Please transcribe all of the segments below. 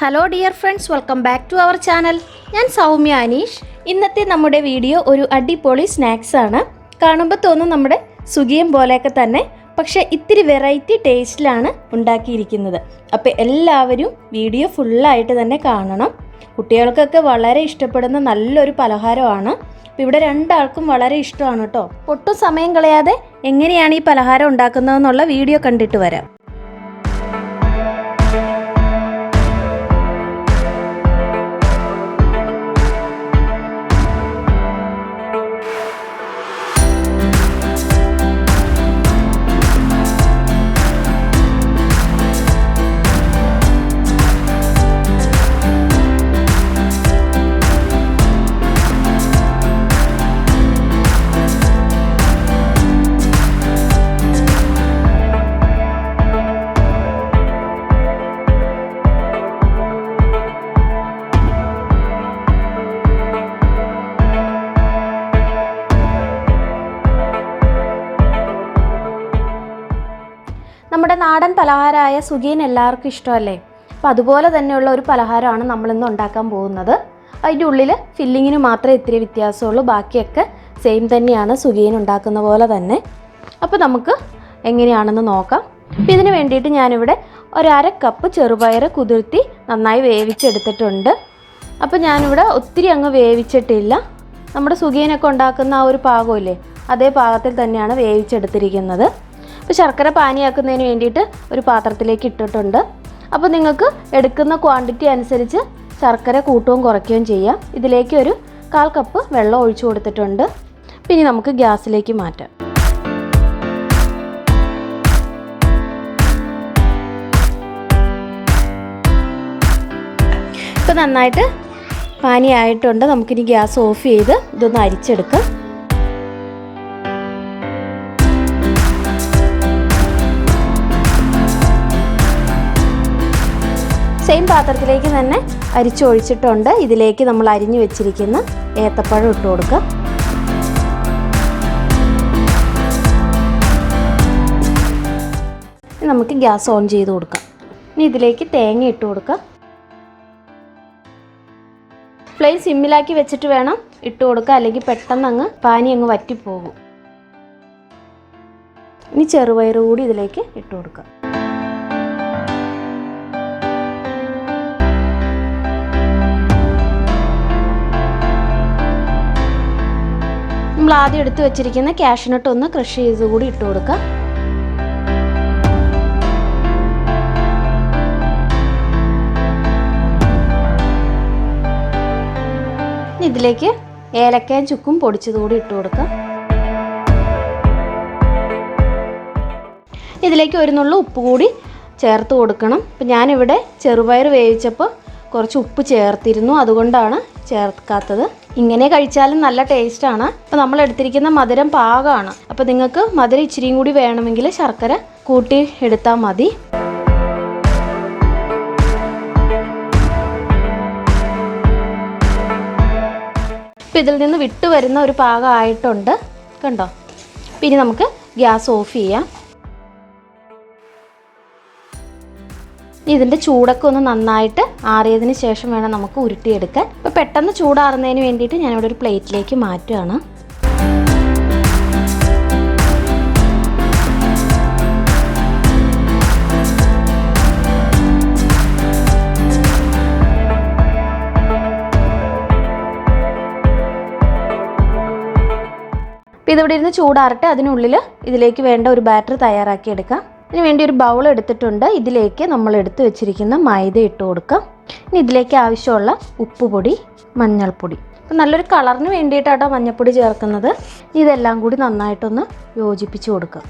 Hello dear friends, welcome back to our channel. ഞാൻ സൗമ്യ അനീഷ്. ഇന്നത്തെ നമ്മുടെ വീഡിയോ ഒരു അടിപൊളി സ്നാക്സ് ആണ്. കാണുമ്പോൾ തോന്നും നമ്മുടെ സുഖിയൻ പോലെയൊക്കെ തന്നെ, പക്ഷേ ഇത്തിരി വെറൈറ്റി ടേസ്റ്റിലാണ് ഉണ്ടാക്കിയിരിക്കുന്നത്. അപ്പോൾ എല്ലാവരും വീഡിയോ ഫുള്ളായിട്ട് തന്നെ കാണണം. കുട്ടികൾക്കൊക്കെ വളരെ ഇഷ്ടപ്പെടുന്ന നല്ലൊരു പലഹാരമാണ്. അപ്പോൾ ഇവിടെ രണ്ടാൾക്കും വളരെ ഇഷ്ടമാണ് കേട്ടോ. ഒട്ടും സമയം കളയാതെ എങ്ങനെയാണ് ഈ പലഹാരം ഉണ്ടാക്കുന്നതെന്നുള്ള വീഡിയോ കണ്ടിട്ട് വരാം. നമ്മുടെ നാടൻ പലഹാരമായ സുഖിയൻ എല്ലാവർക്കും ഇഷ്ടമല്ലേ? അപ്പോൾ അതുപോലെ തന്നെയുള്ള ഒരു പലഹാരമാണ് നമ്മളിന്ന് ഉണ്ടാക്കാൻ പോകുന്നത്. അതിൻ്റെ ഉള്ളിൽ ഫില്ലിങ്ങിന് മാത്രമേ ഇത്തിരി വ്യത്യാസമുള്ളൂ, ബാക്കിയൊക്കെ സെയിം തന്നെയാണ് സുഖിയൻ ഉണ്ടാക്കുന്ന പോലെ തന്നെ. അപ്പോൾ നമുക്ക് എങ്ങനെയാണെന്ന് നോക്കാം. അപ്പോൾ ഇതിന് വേണ്ടിയിട്ട് ഞാനിവിടെ ഒരര കപ്പ് ചെറുപയർ കുതിർത്തി നന്നായി വേവിച്ചെടുത്തിട്ടുണ്ട്. അപ്പോൾ ഞാനിവിടെ ഒത്തിരി അങ്ങ് വേവിച്ചിട്ടില്ല. നമ്മുടെ സുഖിയനൊക്കെ ഉണ്ടാക്കുന്ന ആ ഒരു പാകമില്ലേ, അതേ പാകത്തിൽ തന്നെയാണ് വേവിച്ചെടുത്തിരിക്കുന്നത്. അപ്പോൾ ശർക്കര പാനിയാക്കുന്നതിന് വേണ്ടിയിട്ട് ഒരു പാത്രത്തിലേക്ക് ഇട്ടിട്ടുണ്ട്. അപ്പോൾ നിങ്ങൾക്ക് എടുക്കുന്ന ക്വാണ്ടിറ്റി അനുസരിച്ച് ശർക്കര കൂട്ടുകയും കുറയ്ക്കുകയും ചെയ്യാം. ഇതിലേക്ക് ഒരു 1/4 കപ്പ് വെള്ളം ഒഴിച്ചു കൊടുത്തിട്ടുണ്ട്. പിന്നെ നമുക്ക് ഗ്യാസിലേക്ക് മാറ്റാം. ഇപ്പോൾ നന്നായിട്ട് പാനി ആയിട്ടുണ്ട്. നമുക്കിനി ഗ്യാസ് ഓഫ് ചെയ്ത് ഇതൊന്ന് അരിച്ചെടുക്കാം. സെയിം പാത്രത്തിലേക്ക് തന്നെ അരിച്ചൊഴിച്ചിട്ടുണ്ട്. ഇതിലേക്ക് നമ്മൾ അരിഞ്ഞു വെച്ചിരിക്കുന്ന ഏത്തപ്പഴം ഇട്ട് കൊടുക്കുക. നമുക്ക് ഗ്യാസ് ഓൺ ചെയ്ത് കൊടുക്കാം. ഇനി ഇതിലേക്ക് തേങ്ങ ഇട്ട് കൊടുക്കാം. ഫ്ലെയിം സിമ്മിലാക്കി വെച്ചിട്ട് വേണം ഇട്ട് കൊടുക്കുക, അല്ലെങ്കിൽ പെട്ടെന്ന് അങ്ങ് പാനി അങ്ങ് വറ്റിപ്പോകും. ഇനി ചെറുപയർ കൂടി ഇതിലേക്ക് ഇട്ട് കൊടുക്കാം. നമ്മൾ ആദ്യം എടുത്ത് വെച്ചിരിക്കുന്ന കാഷ്നട്ട് ഒന്ന് ക്രഷ് ചെയ്ത് കൂടി ഇട്ട് കൊടുക്കാം. ഇതിലേക്ക് ഏലക്കയും ചുക്കും പൊടിച്ചത് കൂടി ഇട്ട് കൊടുക്കാം. ഇതിലേക്ക് ഒരു നുള്ളു ഉപ്പ് കൂടി ചേർത്ത് കൊടുക്കണം. അപ്പം ഞാനിവിടെ ചെറുപയർ വേവിച്ചപ്പോൾ കുറച്ച് ഉപ്പ് ചേർത്തിരുന്നു, അതുകൊണ്ടാണ് ചേർക്കാത്തത്. ഇങ്ങനെ കഴിച്ചാലും നല്ല ടേസ്റ്റാണ്. അപ്പോൾ നമ്മൾ എടുത്തിരിക്കുന്ന മധുരം പാകമാണ്. അപ്പോൾ നിങ്ങൾക്ക് മധുരം ഇച്ചിരിയും കൂടി വേണമെങ്കിൽ ശർക്കര കൂട്ടി എടുത്താൽ മതി. അപ്പോൾ ഇതിൽ നിന്ന് വിട്ടു വരുന്ന ഒരു പാകം ആയിട്ടുണ്ട്, കണ്ടോ? പിന്നെ നമുക്ക് ഗ്യാസ് ഓഫ് ചെയ്യാം. ഇതിൻ്റെ ചൂടൊക്കെ ഒന്ന് നന്നായിട്ട് ആറിയതിന് ശേഷം വേണം നമുക്ക് ഉരുട്ടിയെടുക്കാൻ. അപ്പോൾ പെട്ടെന്ന് ചൂടാറുന്നതിന് വേണ്ടിയിട്ട് ഞാനിവിടെ ഒരു പ്ലേറ്റിലേക്ക് മാറ്റുകയാണ്. അപ്പോൾ ഇതിവിടെ ഇരുന്ന് ചൂടാറട്ടെ. അതിനുള്ളിൽ ഇതിലേക്ക് വേണ്ട ഒരു ബാറ്റർ തയ്യാറാക്കി എടുക്കാം. ഇതിന് വേണ്ടി ഒരു ബൗൾ എടുത്തിട്ടുണ്ട്. ഇതിലേക്ക് നമ്മൾ എടുത്ത് വെച്ചിരിക്കുന്ന മൈദ ഇട്ട് കൊടുക്കാം. ഇനി ഇതിലേക്ക് ആവശ്യമുള്ള ഉപ്പുപൊടി, മഞ്ഞൾപ്പൊടി. അപ്പം നല്ലൊരു കളറിന് വേണ്ടിയിട്ടാണ് മഞ്ഞൾപ്പൊടി ചേർക്കുന്നത്. ഇതെല്ലാം കൂടി നന്നായിട്ടൊന്ന് യോജിപ്പിച്ച് കൊടുക്കുക.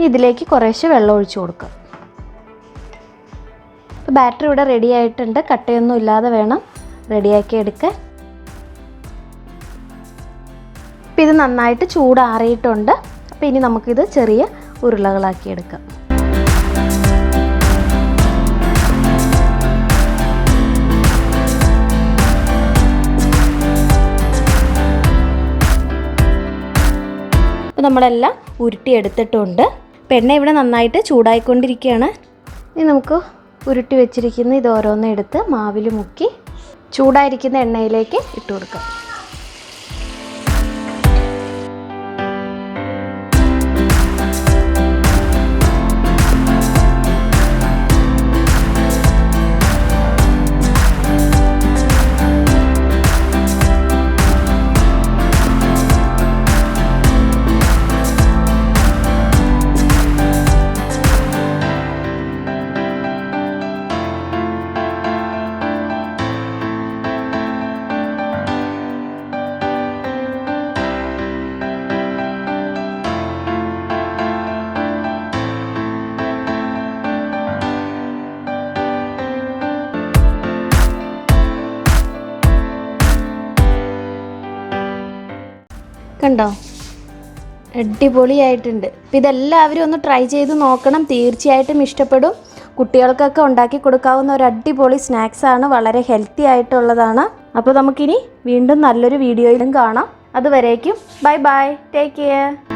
ഇതിലേക്ക് കുറേശ്ശെ വെള്ളം ഒഴിച്ച് കൊടുക്കുക. ബാറ്ററി ഇവിടെ റെഡി ആയിട്ടുണ്ട്. കട്ടയൊന്നും ഇല്ലാതെ വേണം റെഡിയാക്കി എടുക്കാൻ. അപ്പോൾ ഇത് നന്നായിട്ട് ചൂടാറിയിട്ടുണ്ട്. അപ്പോൾ ഇനി നമുക്കിത് ചെറിയ ഉരുളകളാക്കി എടുക്കാം. അപ്പോൾ നമ്മളെല്ലാം ഉരുട്ടിയെടുത്തിട്ടുണ്ട്. എണ്ണ ഇവിടെ നന്നായിട്ട് ചൂടായിക്കൊണ്ടിരിക്കുകയാണ്. ഇനി നമുക്ക് ഉരുട്ടി വെച്ചിരിക്കുന്ന ഇത് ഓരോന്നും എടുത്ത് മാവിൽ മുക്കി ചൂടായിരിക്കുന്ന എണ്ണയിലേക്ക് ഇട്ട് കൊടുക്കാം. കണ്ടോ, അടിപൊളിയായിട്ടുണ്ട്. അപ്പോൾ ഇതെല്ലാവരും ഒന്ന് ട്രൈ ചെയ്ത് നോക്കണം, തീർച്ചയായിട്ടും ഇഷ്ടപ്പെടും. കുട്ടികൾക്കൊക്കെ ഉണ്ടാക്കി കൊടുക്കാവുന്ന ഒരു അടിപൊളി സ്നാക്സാണ്, വളരെ ഹെൽത്തി ആയിട്ടുള്ളതാണ്. അപ്പോൾ നമുക്കിനി വീണ്ടും നല്ലൊരു വീഡിയോയിലും കാണാം. അതുവരേക്കും ബൈ ബൈ, ടേക്ക് കെയർ.